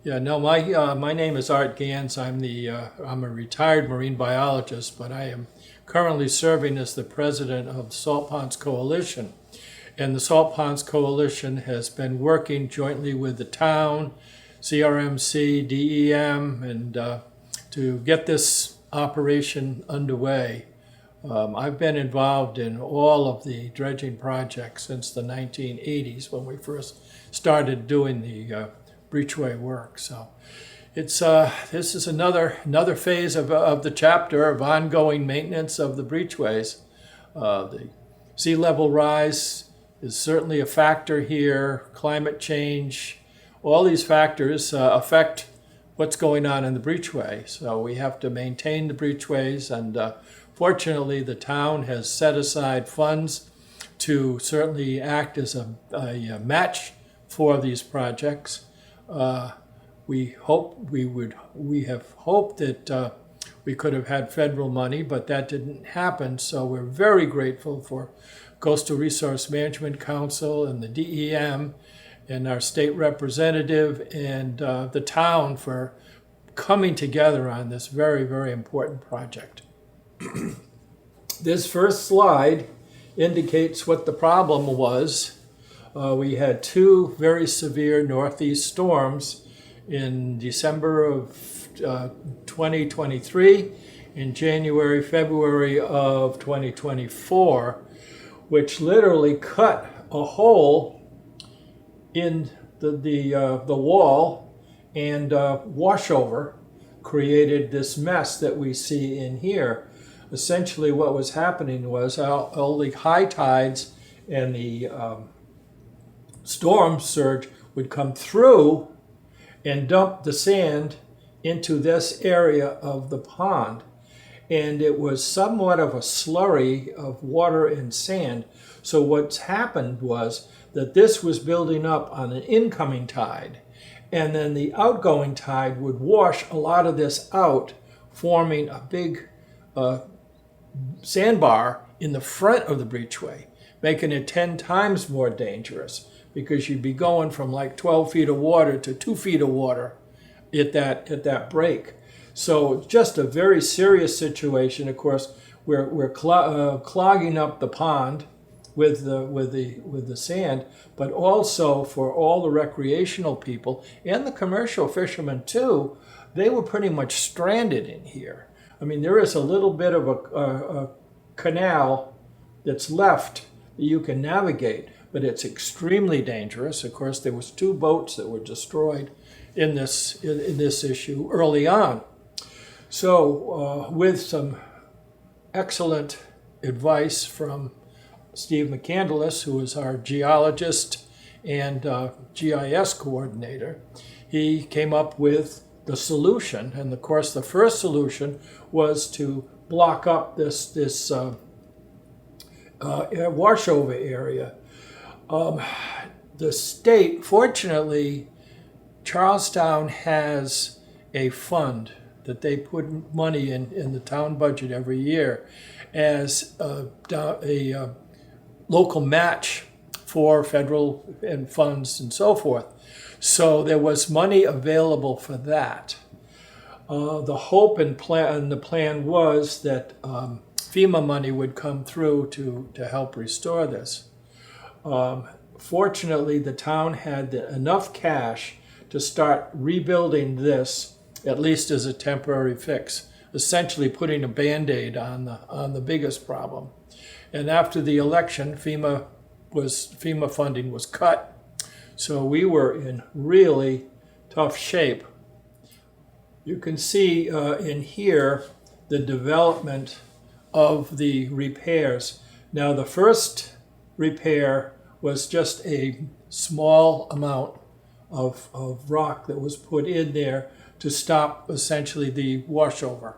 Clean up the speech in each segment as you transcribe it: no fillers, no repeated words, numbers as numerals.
Yeah, no, my name is Art Gans. I'm a retired marine biologist, but I am currently serving as the president of the Salt Ponds Coalition. And the Salt Ponds Coalition has been working jointly with the town, CRMC, DEM, and to get this operation underway. I've been involved in all of the dredging projects since the 1980s when we first started doing the breachway work. So it's this is another phase of the chapter of ongoing maintenance of the breachways. The sea level rise is certainly a factor here. Climate change, all these factors affect what's going on in the breachway. So we have to maintain the breachways, and fortunately, the town has set aside funds to certainly act as a match for these projects. We have hoped that we could have had federal money, but that didn't happen. So we're very grateful for Coastal Resource Management Council and the DEM and our state representative and the town for coming together on this very, very important project. This first slide indicates what the problem was. We had two very severe northeast storms in December of 2023, in January, February of 2024, which literally cut a hole in the wall, and washover created this mess that we see in here. Essentially what was happening was all the high tides and the storm surge would come through and dump the sand into this area of the pond. And it was somewhat of a slurry of water and sand. So what's happened was that this was building up on an incoming tide, and then the outgoing tide would wash a lot of this out, forming a big sandbar in the front of the breachway, making it 10 times more dangerous, because you'd be going from like 12 feet of water to 2 feet of water at that break. So just a very serious situation. Of course, we're clogging up the pond with the sand, but also for all the recreational people and the commercial fishermen too. They were pretty much stranded in here. I mean, there is a little bit of a canal that's left that you can navigate, but it's extremely dangerous. Of course, there was 2 boats that were destroyed in this issue early on. So with some excellent advice from Steve McCandless, who is our geologist and GIS coordinator, he came up with the solution. And of course, the first solution was to block up this washover area. The state, fortunately, Charlestown has a fund that they put money in the town budget every year as a local match for federal and funds and so forth. So there was money available for that. The hope and the plan was that FEMA money would come through to help restore this. Fortunately, the town had enough cash to start rebuilding this, at least as a temporary fix, essentially putting a Band-Aid on the biggest problem. And after the election, FEMA funding was cut, so we were in really tough shape. You can see in here the development of the repairs. Now, the first repair was just a small amount of rock that was put in there to stop essentially the washover.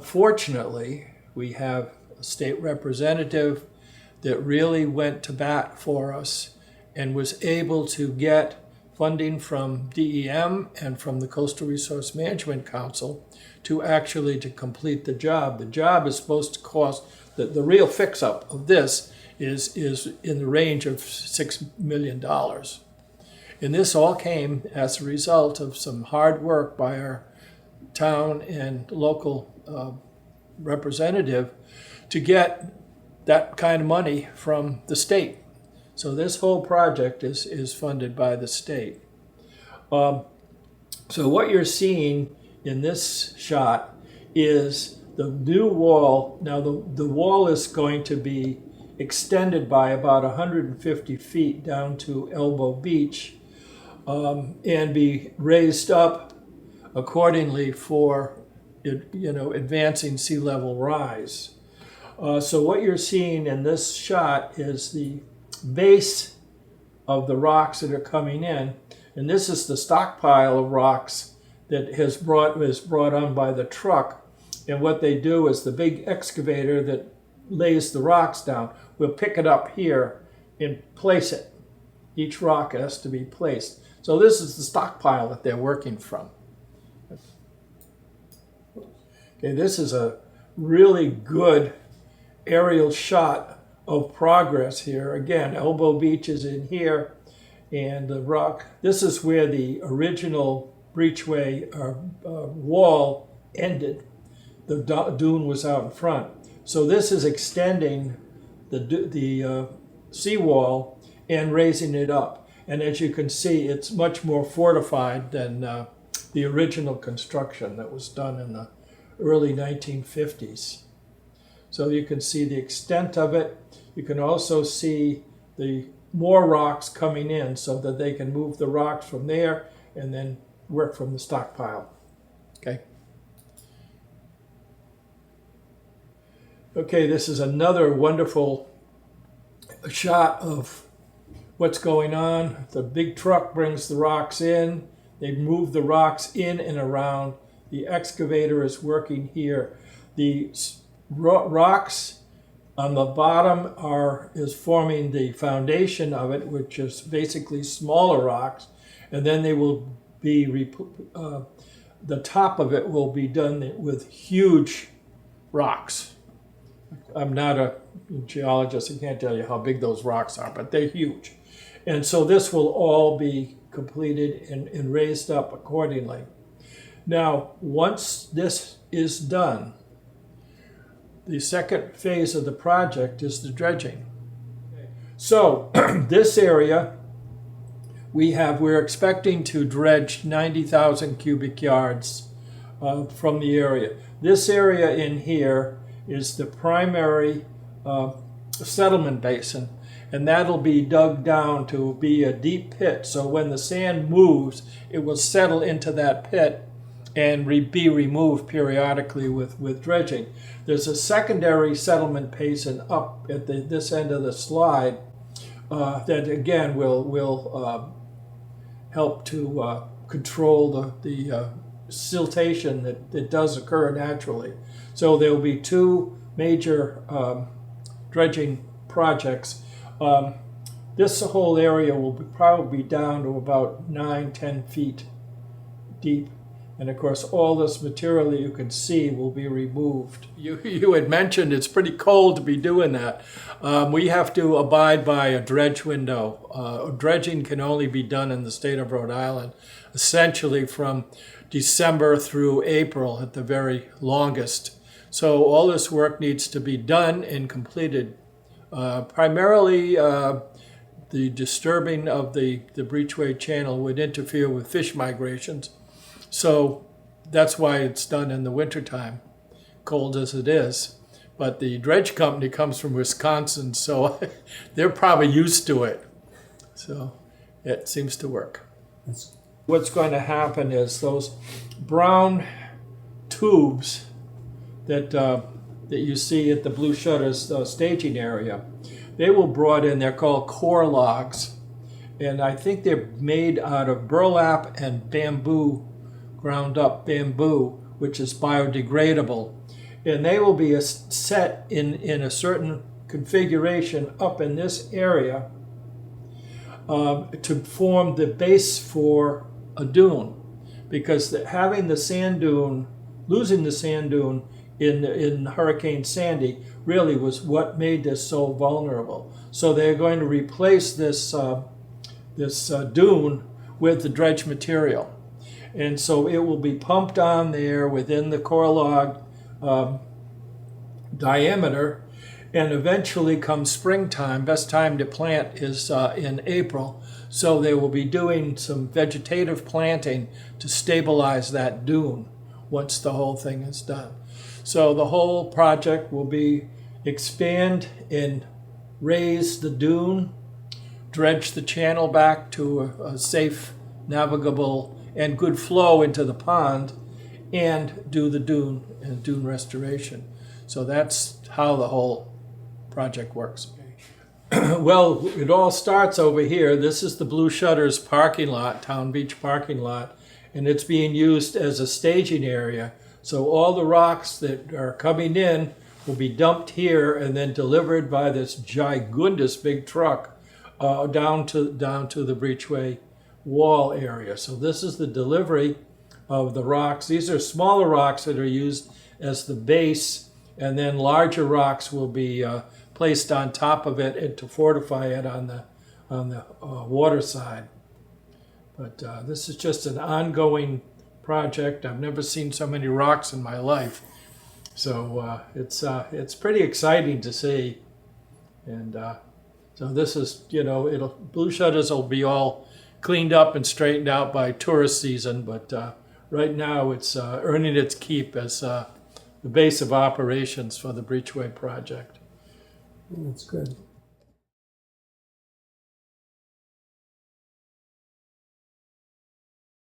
Fortunately, we have a state representative that really went to bat for us and was able to get funding from DEM and from the Coastal Resource Management Council to complete the job. The job is supposed to cost, the real fix-up of this is in the range of $6 million. And this all came as a result of some hard work by our town and local representative to get that kind of money from the state. So this whole project is funded by the state. So what you're seeing in this shot is the new wall. Now the wall is going to be extended by about 150 feet down to Elbow Beach and be raised up accordingly for advancing sea level rise. So what you're seeing in this shot is the base of the rocks that are coming in, and this is the stockpile of rocks that was brought on by the truck. And what they do is the big excavator that lays the rocks down will pick it up here and place it. Each rock has to be placed. So this is the stockpile that they're working from. Okay, this is a really good aerial shot of progress here. Again, Elbow Beach is in here, and the rock. This is where the original breachway wall ended. The dune was out in front. So this is extending the seawall and raising it up. And as you can see, it's much more fortified than the original construction that was done in the early 1950s. So you can see the extent of it. You can also see the more rocks coming in so that they can move the rocks from there and then work from the stockpile. Okay. Okay, this is another wonderful shot of what's going on. The big truck brings the rocks in. They move the rocks in and around. The excavator is working here. The rocks on the bottom is forming the foundation of it, which is basically smaller rocks, and then they will be the top of it will be done with huge rocks. I'm not a geologist, I can't tell you how big those rocks are, but they're huge. And so this will all be completed and raised up accordingly. Now, once this is done, the second phase of the project is the dredging. So this area, we're expecting to dredge 90,000 cubic yards from the area. This area in here is the primary settlement basin, and that'll be dug down to be a deep pit. So when the sand moves, it will settle into that pit and be removed periodically with dredging. There's a secondary settlement basin up at this end of the slide that again will help to control the siltation that does occur naturally. So there will be two major dredging projects. This whole area will probably be down to about 9-10 feet deep. And of course, all this material that you can see will be removed. You had mentioned it's pretty cold to be doing that. We have to abide by a dredge window. Dredging can only be done in the state of Rhode Island, essentially from December through April at the very longest. So all this work needs to be done and completed. Primarily, the disturbing of the Breachway channel would interfere with fish migrations. So that's why it's done in the wintertime, cold as it is. But the dredge company comes from Wisconsin, so they're probably used to it. So it seems to work. What's going to happen is those brown tubes that you see at the Blue Shutters staging area, they were brought in. They're called core logs, and I think they're made out of burlap and bamboo, ground up bamboo, which is biodegradable, and they will be set in a certain configuration up in this area to form the base for a dune, because having the sand dune, losing the sand dune in Hurricane Sandy really was what made this so vulnerable. So they're going to replace this dune with the dredge material. And so it will be pumped on there within the core log diameter, and eventually come springtime, best time to plant is in April, so they will be doing some vegetative planting to stabilize that dune once the whole thing is done. So the whole project will be expand and raise the dune, dredge the channel back to a safe, navigable, and good flow into the pond, and do the dune and dune restoration. So that's how the whole project works. Well, it all starts over here. This is the Blue Shutters parking lot, Town Beach parking lot, and it's being used as a staging area. So all the rocks that are coming in will be dumped here and then delivered by this gigundous big truck down to the Breachway wall area. So this is the delivery of the rocks. These are smaller rocks that are used as the base, and then larger rocks will be placed on top of it and to fortify it on the water side. But this is just an ongoing project. I've never seen so many rocks in my life. So it's pretty exciting to see. And so this is, Blue Shutters will be all cleaned up and straightened out by tourist season, but right now it's earning its keep as the base of operations for the Breachway project. That's good.